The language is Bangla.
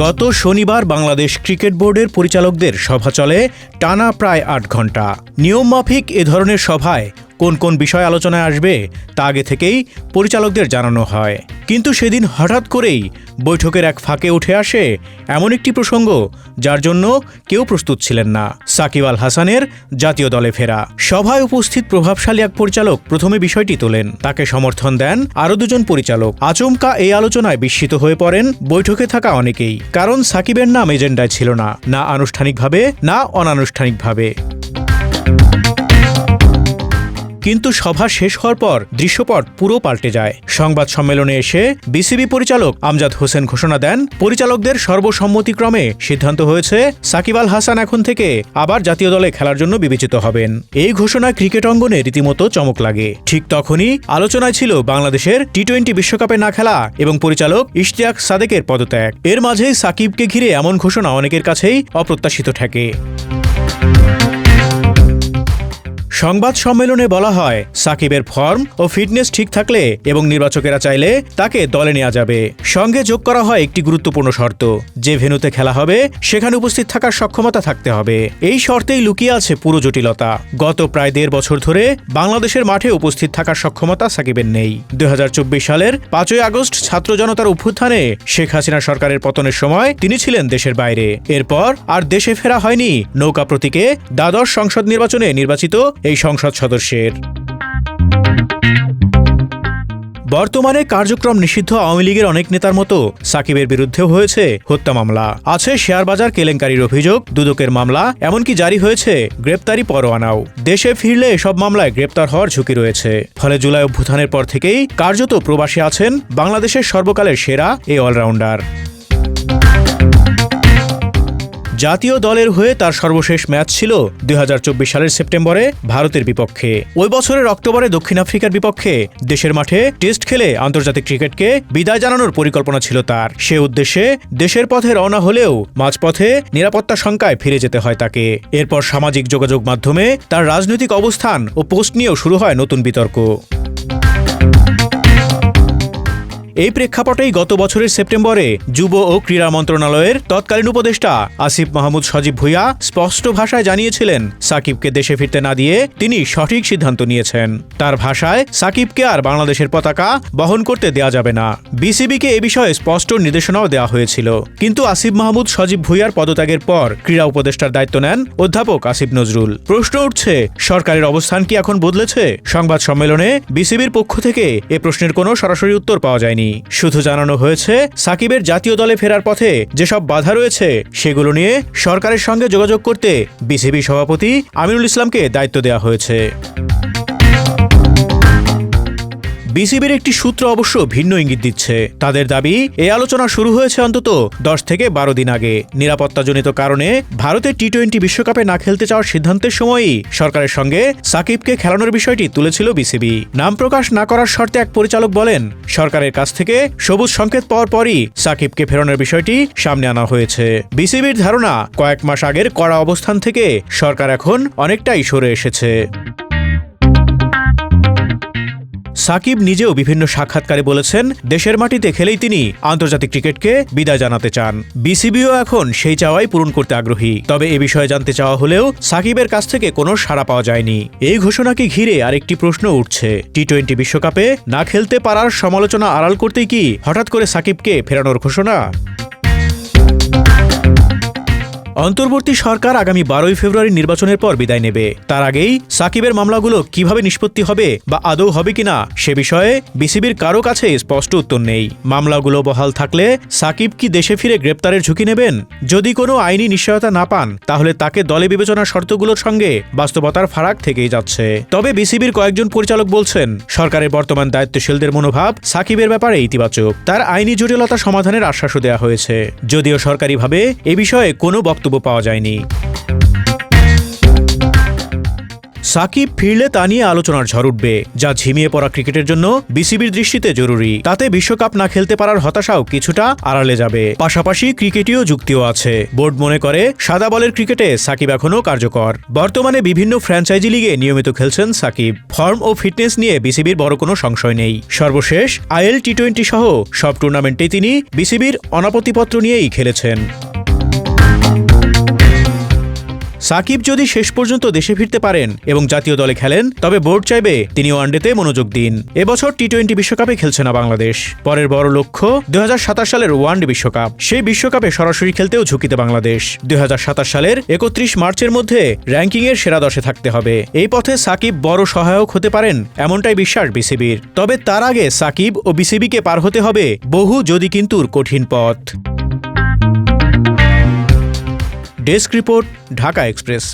গত শনিবার বাংলাদেশ ক্রিকেট বোর্ডের পরিচালকদের সভা চলে টানা প্রায় ৮ ঘণ্টা। নিয়মমাফিক এ ধরনের সভায় কোন কোন বিষয় আলোচনায় আসবে তা আগে থেকেই পরিচালকদের জানানো হয়, কিন্তু সেদিন হঠাৎ করেই বৈঠকের এক ফাঁকে উঠে আসে এমন একটি প্রসঙ্গ যার জন্য কেউ প্রস্তুত ছিলেন না। সাকিব আল হাসানের জাতীয় দলে ফেরা। সভায় উপস্থিত প্রভাবশালী এক পরিচালক প্রথমে বিষয়টি তোলেন, তাকে সমর্থন দেন আরও দুজন পরিচালক। আচমকা এই আলোচনায় বিস্মিত হয়ে পড়েন বৈঠকে থাকা অনেকেই, কারণ সাকিবের নাম এজেন্ডায় ছিল না আনুষ্ঠানিকভাবে না অনানুষ্ঠানিকভাবে। কিন্তু সভা শেষ হওয়ার পর দৃশ্যপট পুরো পাল্টে যায়। সংবাদ সম্মেলনে এসে বিসিবি পরিচালক আমজাদ হোসেন ঘোষণা দেন, পরিচালকদের সর্বসম্মতিক্রমে সিদ্ধান্ত হয়েছে সাকিব আল হাসান এখন থেকে আবার জাতীয় দলে খেলার জন্য বিবেচিত হবেন। এই ঘোষণা ক্রিকেট অঙ্গনে রীতিমতো চমক লাগে। ঠিক তখনই আলোচনায় ছিল বাংলাদেশের টি-20 বিশ্বকাপে না খেলা এবং পরিচালক ইশতিয়াক সাদেকের পদত্যাগ। এর মাঝেই সাকিবকে ঘিরে এমন ঘোষণা অনেকের কাছেই অপ্রত্যাশিত ঠেকে। সংবাদ সম্মেলনে বলা হয়, সাকিবের ফর্ম ও ফিটনেস ঠিক থাকলে এবং নির্বাচকেরা চাইলে তাকে দলে নেওয়া যাবে। সঙ্গে যোগ করা হয় একটি গুরুত্বপূর্ণ শর্ত, যে ভেন্যুতে খেলা হবে সেখানে উপস্থিত থাকার সক্ষমতা থাকতে হবে। এই শর্তেই লুকিয়ে আছে পুরো জটিলতা। গত প্রায় ১.৫ বছর ধরে বাংলাদেশের মাঠে উপস্থিত থাকার সক্ষমতা সাকিবের নেই। ২০২৪ সালের ৫ই আগস্ট ছাত্র জনতার অভ্যুত্থানে শেখ হাসিনা সরকারের পতনের সময় তিনি ছিলেন দেশের বাইরে। এরপর আর দেশে ফেরা হয়নি নৌকা প্রতীকে দ্বাদশ সংসদ নির্বাচনে নির্বাচিত এই সংসদ সদস্যের। বর্তমানে কার্যক্রম নিষিদ্ধ আওয়ামী লীগের অনেক নেতার মতো সাকিবের বিরুদ্ধেও হয়েছে হত্যা মামলা, আছে শেয়ার বাজার কেলেঙ্কারির অভিযোগ, দুদকের মামলা, এমনকি জারি হয়েছে গ্রেপ্তারি পরোয়ানাও। দেশে ফিরলে এসব মামলায় গ্রেপ্তার হওয়ার ঝুঁকি রয়েছে। ফলে জুলাই অভ্যুত্থানের পর থেকেই কার্যত প্রবাসী আছেন বাংলাদেশের সর্বকালের সেরা এই অলরাউন্ডার। জাতীয় দলের হয়ে তার সর্বশেষ ম্যাচ ছিল ২০২৪ সালের সেপ্টেম্বরে ভারতের বিপক্ষে। ওই বছরের অক্টোবরে দক্ষিণ আফ্রিকার বিপক্ষে দেশের মাঠে টেস্ট খেলে আন্তর্জাতিক ক্রিকেটকে বিদায় জানানোর পরিকল্পনা ছিল তার। সে উদ্দেশ্যে দেশের পথে রওনা হলেও মাঝপথে নিরাপত্তা শঙ্কায় ফিরে যেতে হয় তাকে। এরপর সামাজিক যোগাযোগ মাধ্যমে তার রাজনৈতিক অবস্থান ও পোস্ট নিয়েও শুরু হয় নতুন বিতর্ক। এই প্রেক্ষাপটেই গত বছরের সেপ্টেম্বরে যুব ও ক্রীড়া মন্ত্রণালয়ের তৎকালীন উপদেষ্টা আসিফ মাহমুদ সজীব ভুঁইয়া স্পষ্ট ভাষায় জানিয়েছিলেন, সাকিবকে দেশে ফিরতে না দিয়ে তিনি সঠিক সিদ্ধান্ত নিয়েছেন। তার ভাষায়, সাকিবকে আর বাংলাদেশের পতাকা বহন করতে দেয়া যাবে না। বিসিবিকে এ বিষয়ে স্পষ্ট নির্দেশনাও দেওয়া হয়েছিল। কিন্তু আসিফ মাহমুদ সজীব ভুঁইয়ার পদত্যাগের পর ক্রীড়া উপদেষ্টার দায়িত্ব নেন অধ্যাপক আসিফ নজরুল। প্রশ্ন উঠছে, সরকারের অবস্থান কি এখন বদলেছে? সংবাদ সম্মেলনে বিসিবির পক্ষ থেকে এ প্রশ্নের কোনো সরাসরি উত্তর পাওয়া যায়নি। শুধু জানানো হয়েছে, সাকিবের জাতীয় দলে ফেরার পথে যেসব বাধা রয়েছে সেগুলো নিয়ে সরকারের সঙ্গে যোগাযোগ করতে বিসিবি সভাপতি আমিনুল ইসলামকে দায়িত্ব দেওয়া হয়েছে। বিসিবির একটি সূত্র অবশ্য ভিন্ন ইঙ্গিত দিচ্ছে। তাদের দাবি, এই আলোচনা শুরু হয়েছে অন্তত ১০ থেকে ১২ দিন আগে। নিরাপত্তাজনিত কারণে ভারতের টি-20 বিশ্বকাপে না খেলতে চাওয়ার সিদ্ধান্তের সময়ই সরকারের সঙ্গে সাকিবকে খেলানোর বিষয়টি তুলেছিল বিসিবি। নাম প্রকাশ না করার শর্তে এক পরিচালক বলেন, সরকারের কাছ থেকে সবুজ সংকেত পাওয়ার পরই সাকিবকে ফেরানোর বিষয়টি সামনে আনা হয়েছে। বিসিবির ধারণা, কয়েক মাস আগের কড়া অবস্থান থেকে সরকার এখন অনেকটাই সরে এসেছে। সাকিব নিজেও বিভিন্ন সাক্ষাৎকারে বলেছেন, দেশের মাটিতে খেলেই তিনি আন্তর্জাতিক ক্রিকেটকে বিদায় জানাতে চান। বিসিবিও এখন সেই চাওয়াই পূরণ করতে আগ্রহী। তবে এ বিষয়ে জানতে চাওয়া হলেও সাকিবের কাছ থেকে কোনো সাড়া পাওয়া যায়নি। এই ঘোষণাকে ঘিরে আরেকটি প্রশ্ন উঠছে, টি-20 বিশ্বকাপে না খেলতে পারার সমালোচনা আড়াল করতেই কি হঠাৎ করে সাকিবকে ফেরানোর ঘোষণা? অন্তর্বর্তী সরকার আগামী ১২ই ফেব্রুয়ারি নির্বাচনের পর বিদায় নেবে। তার আগেই সাকিবের মামলাগুলো কিভাবে নিষ্পত্তি হবে বা আদৌ হবে কিনা সে বিষয়ে বিসিবির কারো কাছে স্পষ্ট উত্তর নেই। মামলাগুলো বহাল থাকলে সাকিব কি দেশে ফিরে গ্রেপ্তারের ঝুঁকি নেবেন? যদি কোনো আইনি নিশ্চয়তা না পান, তাহলে তাকে দলে বিবেচনার শর্তগুলোর সঙ্গে বাস্তবতার ফারাক থেকেই যাচ্ছে। তবে বিসিবির কয়েকজন পরিচালক বলছেন, সরকারের বর্তমান দায়িত্বশীলদের মনোভাব সাকিবের ব্যাপারে ইতিবাচক। তার আইনি জটিলতা সমাধানের আশ্বাসও দেওয়া হয়েছে, যদিও সরকারিভাবে এ বিষয়ে কোনো বক্তব্য পাওয়া যায়নি। সাকিব ফিরলে তা নিয়ে আলোচনার ঝড় উঠবে, যা ঝিমিয়ে পড়া ক্রিকেটের জন্য বিসিবির দৃষ্টিতে জরুরি। তাতে বিশ্বকাপ না খেলতে পারার হতাশাও কিছুটা আড়ালে যাবে। পাশাপাশি ক্রিকেটীয় যুক্তিও আছে। বোর্ড মনে করে সাদা বলের ক্রিকেটে সাকিব এখনও কার্যকর। বর্তমানে বিভিন্ন ফ্র্যাঞ্চাইজি লিগে নিয়মিত খেলছেন সাকিব। ফর্ম ও ফিটনেস নিয়ে বিসিবির বড় কোনো সংশয় নেই। সর্বশেষ আইএল টি20 সহ সব টুর্নামেন্টে তিনি বিসিবির অনাপত্তিপত্র নিয়েই খেলেছেন। সাকিব যদি শেষ পর্যন্ত দেশে ফিরতে পারেন এবং জাতীয় দলে খেলেন, তবে বোর্ড চাইবে তিনি ওয়ানডেতে মনোযোগ দিন। এবছর টি20 বিশ্বকাপে খেলছে না বাংলাদেশ। পরের বড় লক্ষ্য 2027 সালের ওয়ানডে বিশ্বকাপ। সেই বিশ্বকাপে সরাসরি খেলতেও ঝুঁকিতে বাংলাদেশ। 2027 সালের 31 মার্চের মধ্যে র্যাঙ্কিংয়ের সেরা 10-এ থাকতে হবে। এই পথে সাকিব বড় সহায়ক হতে পারেন, এমনটাই বিশ্বাস বিসিবির। তবে তার আগে সাকিব ও বিসিবিকে পার হতে হবে বহু যদি কিন্তুর কঠিন পথ। Desk report, Dhaka express.